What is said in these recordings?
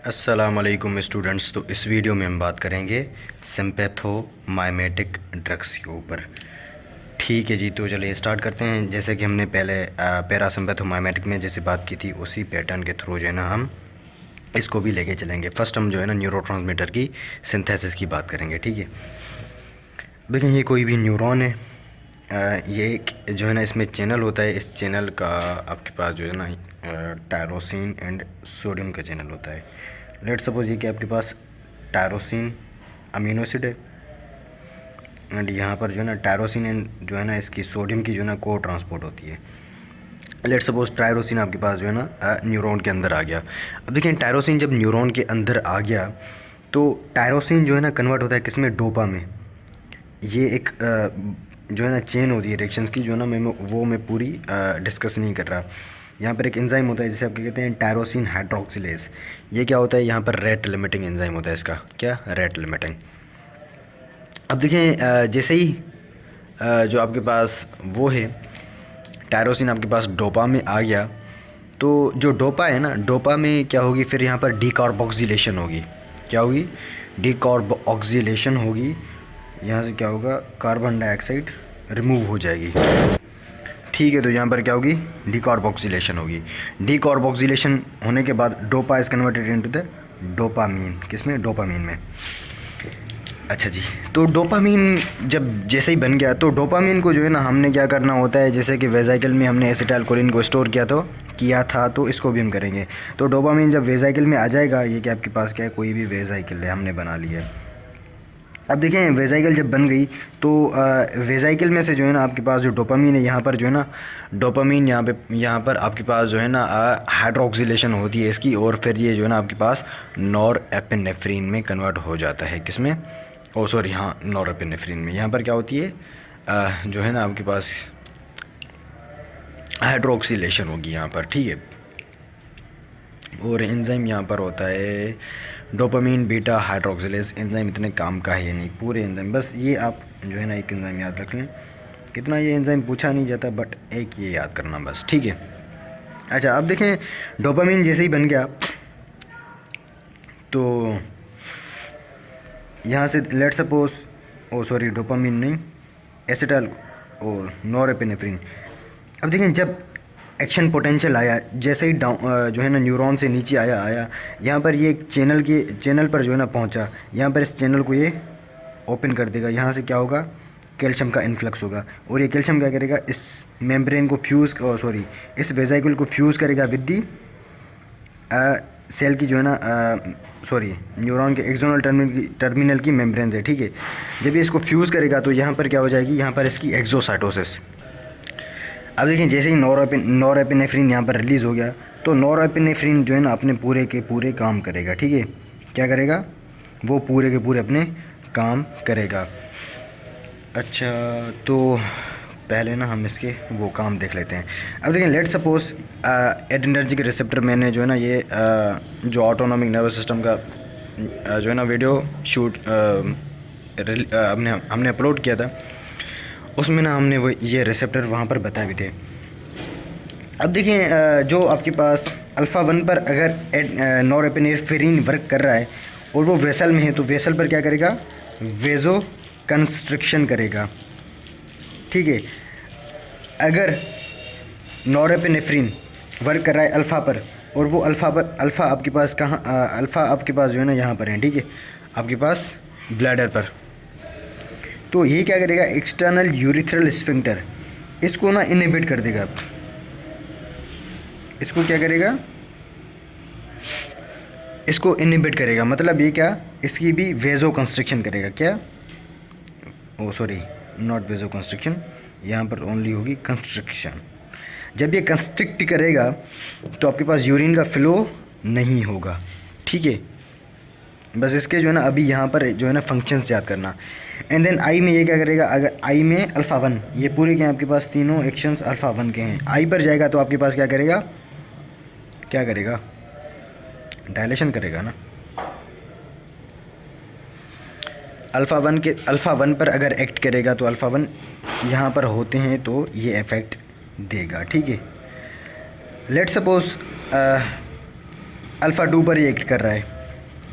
अस्सलामुअलैकुम स्टूडेंट्स। तो इस वीडियो में हम बात करेंगे सिम्पैथोमाइमेटिक ड्रग्स के ऊपर। ठीक है जी, तो चलिए स्टार्ट करते हैं। जैसे कि हमने पहले पैरासिम्पैथोमाइमेटिक में जैसे बात की थी, उसी पैटर्न के थ्रू जो है ना हम इसको भी लेके चलेंगे। फर्स्ट हम जो है ना न्यूरोट्रांसमीटर की सिंथेसिस की बात करेंगे। ठीक है, देखिए ये कोई भी न्यूरॉन है, ये एक जो है ना इसमें चैनल होता है। इस चैनल का आपके पास जो है ना टायरोसिन एंड सोडियम का चैनल होता है। लेट सपोज ये कि आपके पास टायरोसिन अमीनो एसिड है एंड यहाँ पर जो है ना टायरोसिन एंड जो है ना इसकी सोडियम की जो है ना को ट्रांसपोर्ट होती है। लेट सपोज टायरोसिन आपके पास जो है ना न्यूरॉन के अंदर आ गया। अब देखिए टायरोसिन जब न्यूरॉन के अंदर आ गया तो टायरोसिन जो है ना कन्वर्ट होता है किसमें, डोपा में। ये एक जो है ना चेन होती है रिएक्शंस की, जो ना मैं पूरी डिस्कस नहीं कर रहा। यहाँ पर एक एंजाइम होता है जिसे आप क्या कहते हैं, टायरोसिन हाइड्रोक्सिलेज। ये क्या होता है, यहाँ पर रेट लिमिटिंग एंजाइम होता है इसका। क्या, रेट लिमिटिंग। अब देखें जैसे ही जो आपके पास वो है टायरोसिन आपके पास डोपा में आ गया, तो जो डोपा है ना, डोपा में क्या होगी फिर यहाँ पर डीकार्बोक्सिलेशन होगी। क्या होगी, डीकार्बोक्सिलेशन होगी। यहाँ से क्या होगा, कार्बन डाइऑक्साइड रिमूव हो जाएगी। ठीक है, तो यहाँ पर क्या होगी, डीकार्बोक्सिलेशन होगी। डीकार्बोक्सिलेशन होने के बाद dopa is converted into the dopamine. किसमें, डोपामीन में। अच्छा जी, तो डोपामीन जब जैसे ही बन गया तो डोपामीन को जो है ना हमने क्या करना होता है, जैसे कि वेजाइकल में हमने एसिटाइलकोलिन को स्टोर किया था तो इसको भी हम करेंगे। तो डोपामीन जब वेजाइकल में आ जाएगा, ये कि आपके पास क्या है, कोई भी वेजाइकल है, हमने बना लिया है। अब देखें वेजाइकल जब बन गई तो वेजाइकल में से जो है ना आपके पास जो डोपामीन है, यहाँ पर जो है ना डोपामीन यहाँ पर आपके पास जो है ना हाइड्रोक्सिलेशन होती है इसकी, और फिर ये जो है ना आपके पास नॉरएपिनेफ्रिन में कन्वर्ट हो जाता है। किसमें, ओ सॉरी, हाँ नॉरएपिनेफ्रिन में। यहाँ पर क्या होती है जो है ना आपके पास हाइड्रोक्सिलेशन होगी यहाँ पर। ठीक है, और एंजाइम यहाँ पर होता है डोपामीन बीटा हाइड्रोक्सिलेज। एंजाइम इतने काम का है नहीं, पूरे एंजाइम, बस ये आप जो है ना एक एंजाइम याद रख लें। कितना ये एंजाइम पूछा नहीं जाता, बट एक ये याद करना बस। ठीक है, अच्छा अब देखें डोपामीन जैसे ही बन गया तो यहाँ से लेट सपोज, ओ सॉरी डोपामीन नहीं, एसिटाइल और नॉरएपिनेफ्रिन। अब देखें जब एक्शन पोटेंशियल आया, जैसे ही जो है ना न्यूरॉन से नीचे आया यहाँ पर ये एक चैनल पर जो है ना पहुँचा, यहाँ पर इस चैनल को ये ओपन कर देगा। यहाँ से क्या होगा, कैल्शियम का इन्फ्लक्स होगा, और ये कैल्शियम क्या करेगा, इस मेम्ब्रेन को इस वेजाइकल को फ्यूज़ करेगा विद दी सेल की जो है ना न्यूरॉन के एक्सोनल टर्मिनल की मेम्ब्रेन है। ठीक है, जब ये इसको फ्यूज़ करेगा तो यहाँ पर क्या हो जाएगी, यहाँ पर इसकी एक्सोसाइटोसिस। अब देखिए जैसे ही नॉरएपिनेफ्रिन यहाँ पर रिलीज़ हो गया तो नॉरएपिनेफ्रिन जो है ना अपने पूरे के पूरे काम करेगा। ठीक है, क्या करेगा, वो पूरे के पूरे अपने काम करेगा। अच्छा, तो पहले ना हम इसके वो काम देख लेते हैं। अब देखें लेट सपोज एड्रेनर्जिक रिसेप्टर, मैंने जो है ना ये जो ऑटोनॉमिक नर्वस सिस्टम का जो है ना वीडियो शूट हमने अपलोड किया था, उसमें ना हमने वो ये रिसेप्टर वहाँ पर बताए भी थे। अब देखिए जो आपके पास अल्फ़ा 1 पर अगर नॉरएपिनेफ्रिन वर्क कर रहा है और वो वेसल में है, तो वेसल पर क्या करेगा, वेजो कंस्ट्रिक्शन करेगा। ठीक है, अगर नॉरएपिनेफ्रिन वर्क कर रहा है अल्फ़ा पर, और वो अल्फ़ा आपके पास कहाँ, अल्फ़ा आपके पास जो है ना यहाँ पर है। ठीक है, आपके पास ब्लैडर पर, तो ये क्या करेगा, एक्सटर्नल यूरिथ्रल स्फिंक्टर इसको ना इनहिबिट कर देगा। इसको क्या करेगा, इसको इनहिबिट करेगा, मतलब ये क्या, इसकी भी वेजो कंस्ट्रिक्शन करेगा। क्या, ओ सॉरी नॉट वेजो कंस्ट्रिक्शन, यहाँ पर ओनली होगी कंस्ट्रिक्शन। जब ये कंस्ट्रिक्ट करेगा तो आपके पास यूरिन का फ्लो नहीं होगा। ठीक है, बस इसके जो है ना अभी यहाँ पर जो है ना फंक्शंस याद करना। एंड देन आई में ये क्या करेगा, अगर आई में अल्फ़ा 1, ये पूरे के आपके पास तीनों एक्शंस अल्फ़ा 1 के हैं, आई पर जाएगा तो आपके पास क्या करेगा, डायलेशन करेगा ना। अल्फ़ा 1 पर अगर एक्ट करेगा तो अल्फ़ा 1 यहाँ पर होते हैं तो ये इफ़ेक्ट देगा। ठीक है, लेट सपोज अल्फ़ा 2 पर ये एक्ट कर रहा है,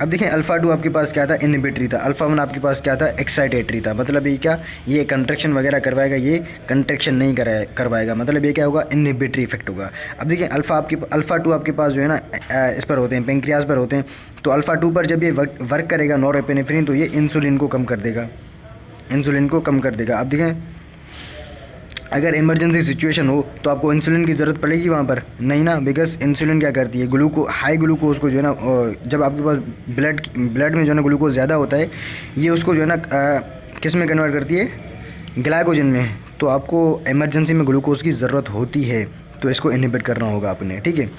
अब देखें अल्फ़ा 2 आपके पास क्या था, इनहिबिटरी था। अल्फ़ा 1 आपके पास क्या था, एक्साइटेटरी था। मतलब ये क्या, ये कंट्रैक्शन वगैरह करवाएगा, ये कंट्रैक्शन नहीं करवाएगा। मतलब ये क्या होगा, इनहिबिटरी इफेक्ट होगा। अब देखिए अल्फ़ा 2 आपके पास जो है ना इस पर होते हैं, पेंक्रियाज पर होते हैं। तो अल्फ़ा 2 पर जब ये वर्क करेगा नॉरएपिनेफ्रिन, तो ये इंसुलिन को कम कर देगा, इंसुलिन को कम कर देगा। अब देखें अगर इमरजेंसी सिचुएशन हो तो आपको इंसुलिन की ज़रूरत पड़ेगी वहाँ पर, नहीं ना, बिकॉज इंसुलिन क्या करती है, हाई ग्लूकोज को जो है ना, जब आपके पास ब्लड में जो है ना ग्लूकोज ज़्यादा होता है, ये उसको जो है ना किस में कन्वर्ट करती है, ग्लाइकोजन में। तो आपको इमरजेंसी में ग्लूकोज की ज़रूरत होती है, तो इसको इनहिबिट करना होगा आपने, ठीक है।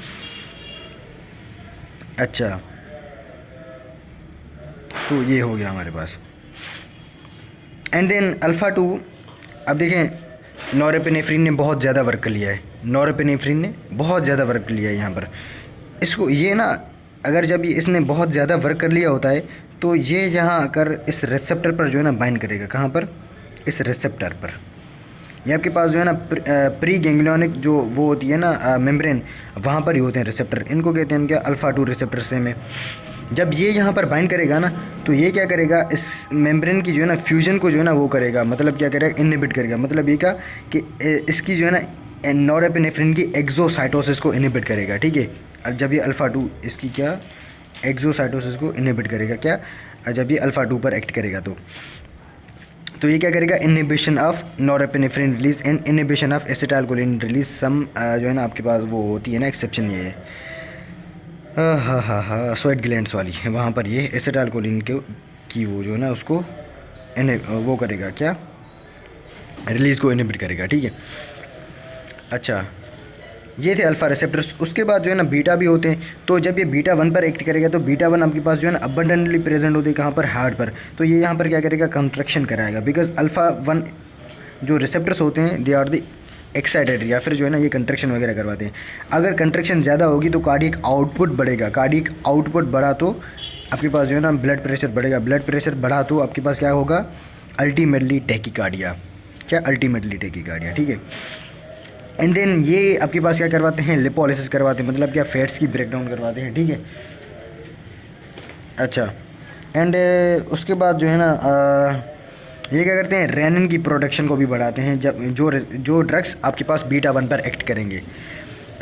अच्छा, तो ये हो गया हमारे पास। एंड देन अल्फ़ा 2, अब देखें नॉरएपिनेफ्रिन ने बहुत ज़्यादा वर्क लिया है, नॉरएपिनेफ्रिन ने बहुत ज़्यादा वर्क लिया है यहाँ पर। इसको ये ना, अगर जब ये इसने बहुत ज़्यादा वर्क कर लिया होता है, तो ये यहाँ आकर इस रिसेप्टर पर जो है ना बाइंड करेगा। कहाँ पर, इस रिसेप्टर पर। ये आपके पास जो है ना प्री गैंग्लियोनिक जो वो होती है ना मेम्ब्रेन, वहाँ पर ही होते हैं रिसेप्टर। इनको कहते हैं क्या, अल्फ़ा 2 रिसेप्टर से में। जब ये यहाँ पर बाइंड करेगा ना, तो ये क्या करेगा, इस मेम्ब्रेन की जो है ना फ्यूजन को जो है ना वो करेगा। मतलब क्या करेगा, इनहिबिट करेगा। मतलब ये क्या कि इसकी जो है ना नॉरएपिनेफ्रिन की एक्सोसाइटोसिस को इनहिबिट करेगा, ठीक है। और जब ये अल्फ़ा 2 इसकी क्या, एक्सोसाइटोसिस को इनहिबिट करेगा, क्या, जब ये अल्फ़ा 2 पर एक्ट करेगा तो ये क्या करेगा, inhibition of norepinephrine release and inhibition of acetylcholine release. सम जो है ना आपके पास वो होती है ना एक्सेप्शन, ये है हाँ स्वेट ग्लैंड्स वाली, वहाँ पर ये एसिटाइलकोलिन की वो जो है ना उसको वो करेगा, क्या, रिलीज़ को इनहिबिट करेगा, ठीक है। अच्छा, ये थे अल्फ़ा रिसेप्टर्स। उसके बाद जो है ना बीटा भी होते हैं। तो जब ये बीटा 1 पर एक्ट करेगा, तो बीटा 1 आपके पास जो है ना अबंडेंटली प्रेजेंट होते हैं, कहाँ पर, हार्ट पर। तो ये यहाँ पर क्या करेगा, कंट्रैक्शन कराएगा। बिकॉज अल्फ़ा 1 जो रिसेप्टर्स होते हैं, दे आर द एक्साइटेड, या फिर जो है ना ये कंट्रैक्शन वगैरह करवाते हैं। अगर कंट्रैक्शन ज़्यादा होगी तो कार्डियक आउटपुट बढ़ेगा। कार्डियक आउटपुट बढ़ा तो आपके पास जो है ना ब्लड प्रेशर बढ़ेगा। ब्लड प्रेशर बढ़ा तो आपके पास क्या होगा, अल्टीमेटली टैकीकार्डिया, क्या, अल्टीमेटली टैकीकार्डिया, ठीक है। एंड देन ये आपके पास क्या करवाते हैं, लिपोलिसिस करवाते हैं। मतलब क्या, फैट्स की ब्रेकडाउन करवाते हैं, ठीक है। अच्छा, एंड उसके बाद जो है ना ये क्या करते हैं, रेनिन की प्रोडक्शन को भी बढ़ाते हैं, जब जो ड्रग्स आपके पास बीटा 1 पर एक्ट करेंगे।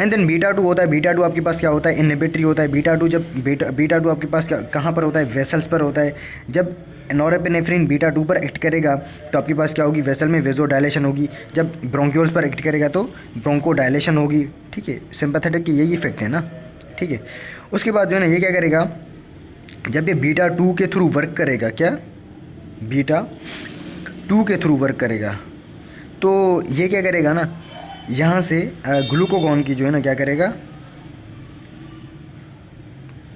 एंड देन बीटा 2 होता है। बीटा 2 आपके पास क्या होता है, इनहिबिटरी होता है। बीटा 2 जब बीटा 2 आपके पास कहाँ पर होता है, वेसल्स पर होता है। जब नॉरएपिनेफ्रिन बीटा 2 पर एक्ट करेगा, तो आपके पास क्या होगी, वेसल में वेजो डायलेशन होगी। जब ब्रोंक्यूल्स पर एक्ट करेगा तो ब्रोंको डायलेशन होगी, ठीक है। सिंपैथेटिक की यही इफेक्ट है ना, ठीक है। उसके बाद जो है ना ये क्या करेगा, जब ये बीटा 2 के थ्रू वर्क करेगा, क्या, बीटा 2 के थ्रू वर्क करेगा, तो ये क्या करेगा ना, यहाँ से ग्लूकोगॉन की जो है ना क्या करेगा,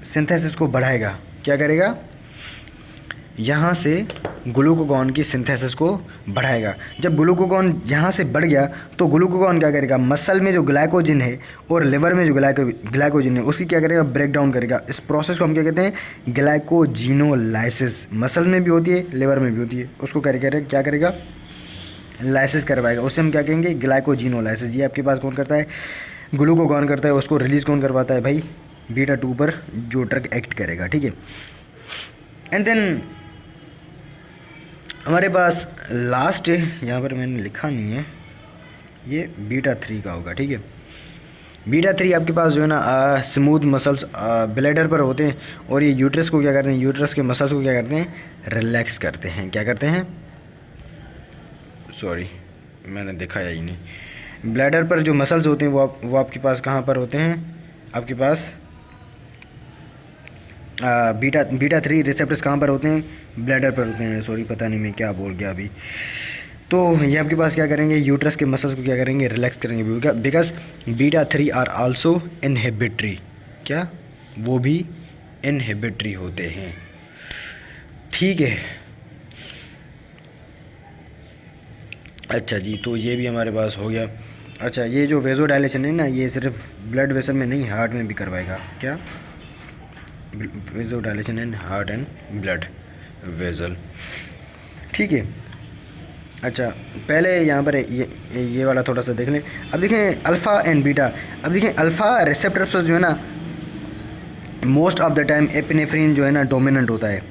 सिंथेसिस को बढ़ाएगा। क्या करेगा, यहाँ से ग्लूकोगॉन की सिंथेसिस को बढ़ाएगा। जब ग्लूकोगॉन यहाँ से बढ़ गया, तो ग्लूकोगॉन क्या करेगा, मसल में जो ग्लाइकोजन है और लिवर में जो ग्लाइकोजन है उसकी क्या करेगा, ब्रेक डाउन करेगा। इस प्रोसेस को हम क्या कहते हैं, ग्लाइकोजिनोलाइसिस। मसल में भी होती है, लिवर में भी होती है। उसको क्या करेगा, लाइसिस करवाएगा। उसे हम क्या कहेंगे, ग्लाइकोजिनोलाइसिस। ये आपके पास कौन करता है, ग्लूकोगॉन करता है। उसको रिलीज़ कौन करवाता है भाई, बीटा 2 पर जो ड्रग एक्ट करेगा, ठीक है। एंड देन हमारे पास लास्ट यहाँ पर मैंने लिखा नहीं है, ये बीटा 3 का होगा, ठीक है। बीटा 3 आपके पास जो है ना स्मूथ मसल्स ब्लैडर पर होते हैं, और ये यूट्रस को क्या करते हैं, यूट्रस के मसल्स को क्या करते हैं, रिलैक्स करते हैं। क्या करते हैं, सॉरी मैंने देखा ही नहीं। ब्लैडर पर जो मसल्स होते हैं वो आपके पास कहाँ पर होते हैं, आपके पास बीटा 3 रिसेप्टर्स कहाँ पर होते हैं, ब्लैडर पर होते हैं। सॉरी पता नहीं मैं क्या बोल गया अभी। तो ये आपके पास क्या करेंगे, यूट्रस के मसल्स को क्या करेंगे, रिलैक्स करेंगे। Because beta 3 are also inhibitory, क्या, वो भी इनहिबिटरी होते हैं, ठीक है। अच्छा जी, तो ये भी हमारे पास हो गया। अच्छा, ये जो वेजो डायलेशन है ना, ये सिर्फ ब्लड वेसल में नहीं, हार्ट में भी करवाएगा। क्या, vasodilation in heart and blood vessel, ठीक है। अच्छा, पहले यहाँ पर ये वाला थोड़ा सा देख लें। अब देखें अल्फ़ा एंड बीटा। अब देखें अल्फ़ा रिसेप्टर्स पर जो है ना most of the time epinephrine जो है ना डोमिनेंट होता है,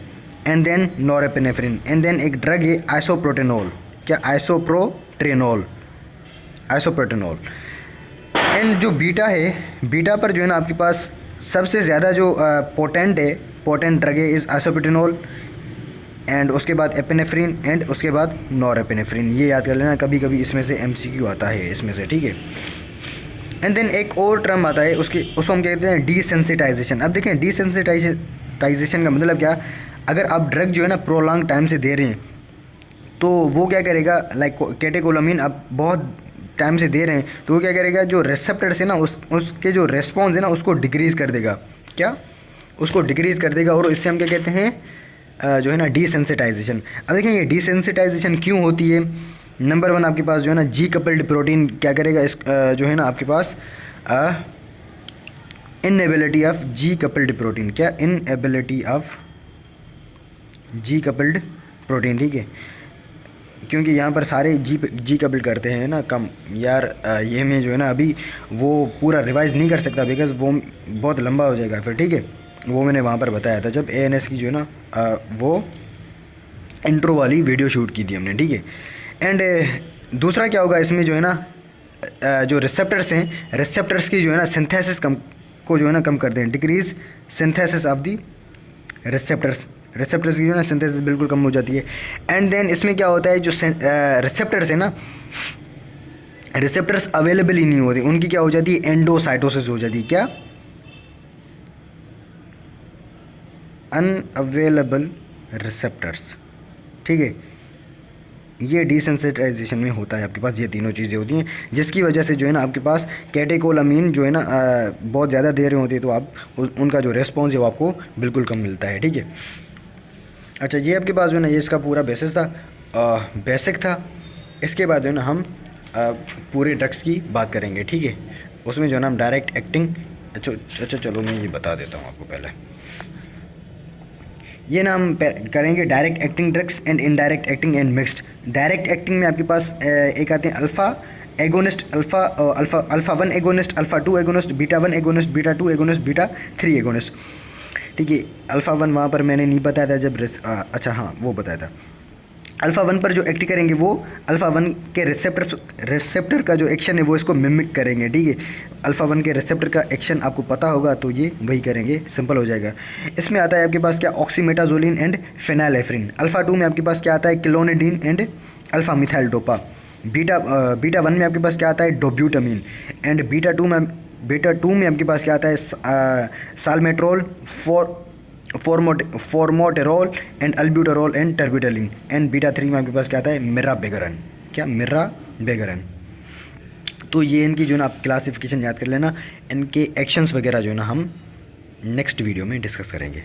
and then norepinephrine, and then एक ड्रग है आइसोप्रोटेनॉल, क्या आइसोप्रोटेनॉल, एंड जो बीटा है, बीटा पर जो है ना आपके पास सबसे ज़्यादा जो पोटेंट ड्रग है इज़ आइसोप्रोटेनॉल, एंड उसके बाद एपिनेफ्रिन, एंड उसके बाद नॉरएपिनेफ्रिन। ये याद कर लेना, कभी कभी इसमें से MCQ आता है इसमें से, ठीक है। एंड देन एक और टर्म आता है उसको हम कहते हैं डिसेंसिटाइजेशन। अब देखें डिसेंसिटाइजेशन का मतलब क्या, अगर आप ड्रग जो है ना प्रोलॉन्ग टाइम से दे रहे हैं तो वो क्या करेगा, लाइक कैटेकोलामीन आप बहुत टाइम से दे रहे हैं तो वो क्या करेगा, जो रिसेप्टर्स है ना उसके जो रेस्पॉन्स है ना उसको डिक्रीज़ कर देगा, क्या उसको डिक्रीज़ कर देगा, और इससे हम क्या कहते हैं जो है ना डिसेंसिटाइजेशन। अब देखें ये डिसेंसिटाइजेशन क्यों होती है। नंबर 1 आपके पास जो है ना जी कपल्ड प्रोटीन क्या करेगा, इस जो है ना आपके पास inability of G coupled protein, क्या inability of G coupled protein, ठीक है, क्योंकि यहाँ पर सारे जी कपल्ड करते हैं ना कम यार। ये मैं जो है ना अभी वो पूरा रिवाइज़ नहीं कर सकता बिकॉज़ वो बहुत लंबा हो जाएगा फिर, ठीक है। वो मैंने वहाँ पर बताया था जब ANS की जो है ना वो इंट्रो वाली वीडियो शूट की थी हमने, ठीक है। एंड दूसरा क्या होगा इसमें जो है ना जो रिसेप्टर्स हैं, रिसेप्टर्स की जो है ना सिंथेसिस को जो है ना कम कर दें, decrease synthesis of the receptors की जो है ना सिंथेसिस बिल्कुल कम हो जाती है। एंड देन इसमें क्या होता है, जो रिसेप्टर्स है ना, रिसेप्टर्स अवेलेबल ही नहीं होते, उनकी क्या हो जाती है, एंडोसाइटोसिस हो जाती है, क्या अनअवेलेबल रिसेप्टर्स, ठीक है। ये डिसेंसिटाइजेशन में होता है आपके पास, ये तीनों चीज़ें होती हैं जिसकी वजह से जो है ना आपके पास कैटेकोलामीन जो है ना बहुत ज़्यादा दे रहे होते हैं तो आप उनका जो रेस्पॉन्स है वो आपको बिल्कुल कम मिलता है, ठीक है। अच्छा, ये आपके पास जो है ना ये इसका पूरा बेसिक था। इसके बाद जो है ना हम पूरे ड्रग्स की बात करेंगे, ठीक है। उसमें जो है ना हम डायरेक्ट एक्टिंग, अच्छा चलो मैं ये बता देता हूँ आपको पहले। ये ना हम करेंगे direct acting drugs and indirect acting and mixed. Direct acting में आपके पास एक आते हैं alpha agonist, alpha 1 agonist, alpha 2 agonist, beta 1 agonist, beta 2 agonist, beta 3 agonist, ठीक है। अल्फ़ा 1 वहाँ पर मैंने नहीं बताया था जब अच्छा हाँ वो बताया था। अल्फ़ा 1 पर जो एक्ट करेंगे वो अल्फ़ा 1 के रिसेप्टर का जो एक्शन है वो इसको मिमिक करेंगे, ठीक है। अल्फ़ा 1 के रिसेप्टर का एक्शन आपको पता होगा तो ये वही करेंगे, सिंपल हो जाएगा। इसमें आता है आपके पास क्या, ऑक्सीमेटाजोलिन एंड फेनाइलेफ्रिन। अल्फ़ा 2 में आपके पास क्या आता है, clonidine and alpha methyl dopa. Beta 1 में आपके पास क्या आता है, डोब्यूटामीन। एंड बीटा 2 में आपके पास क्या आता है, salmeterol, formoterol and albuterol and terbutaline. And beta 3 में आपके पास क्या आता है, मिराबेगरन, क्या मिराबेगरन। तो ये इनकी जो है ना आप क्लासिफिकेशन याद कर लेना, इनके एक्शंस वगैरह जो है ना हम नेक्स्ट वीडियो में डिस्कस करेंगे।